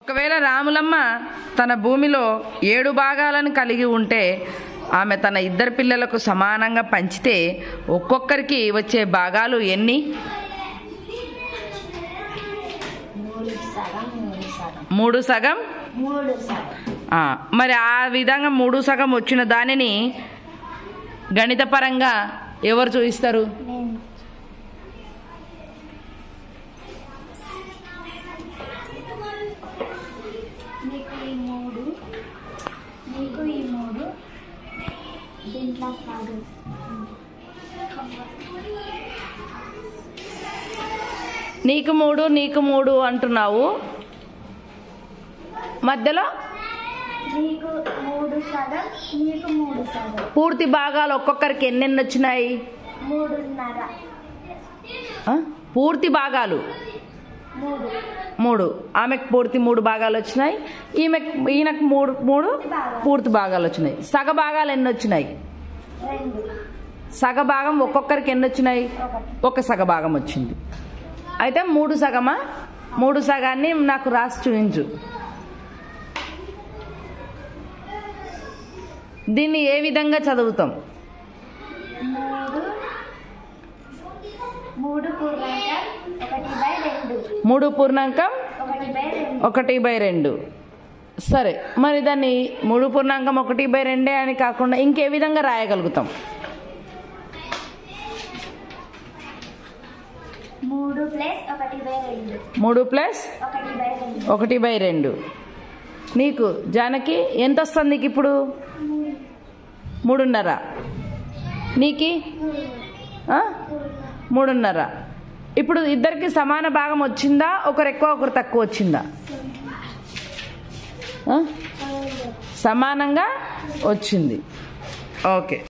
ఒకవేళ రాములమ్మ తన భూమిలో 7 భాగాలను కలిగి ఉంటే ఆమె తన ఇద్దరు పిల్లలకు సమానంగా పంచితే ఒక్కొక్కరికి వచ్చే భాగాలు ఎన్ని? 3 సగం. మరి ఆ విధంగా 3 సగం వచ్చిన దానిని గణితపరంగా ఎవరు చూపిస్తారు? నీకు 3 అంటున్నావు, మధ్యలో పూర్తి భాగాలు ఒక్కొక్కరికి ఎన్నెన్ని వచ్చినాయి? 3.5. పూర్తి భాగాలు 3. ఆమెకు పూర్తి 3 భాగాలు వచ్చినాయి, ఈయనకు 3 పూర్తి భాగాలు వచ్చినాయి. సగ భాగాలు ఎన్ని వచ్చినాయి? 2. సగ భాగం ఒక్కొక్కరికి ఎన్ని వచ్చినాయి? 1 సగ భాగం వచ్చింది. అయితే 3 సగమా? 3 సగాన్ని నాకు రాసి చూపించు. దీన్ని ఏ విధంగా చదువుతాం? 3 పూర్ణాంకం 1/2. సరే, మరి దాన్ని 3 పూర్ణాంకం 1/2 అని కాకుండా ఇంకే విధంగా రాయగలుగుతాం? 3 ప్లస్ 1/2. నీకు జానకి ఎంత వస్తుంది? నీకు ఇప్పుడు 3.5. నీకు 3.5. ఇప్పుడు ఇద్దరికి సమాన భాగం వచ్చిందా? ఒకరు ఎక్కువ ఒకరు తక్కువ వచ్చిందా? సమానంగా వచ్చింది. ఓకే.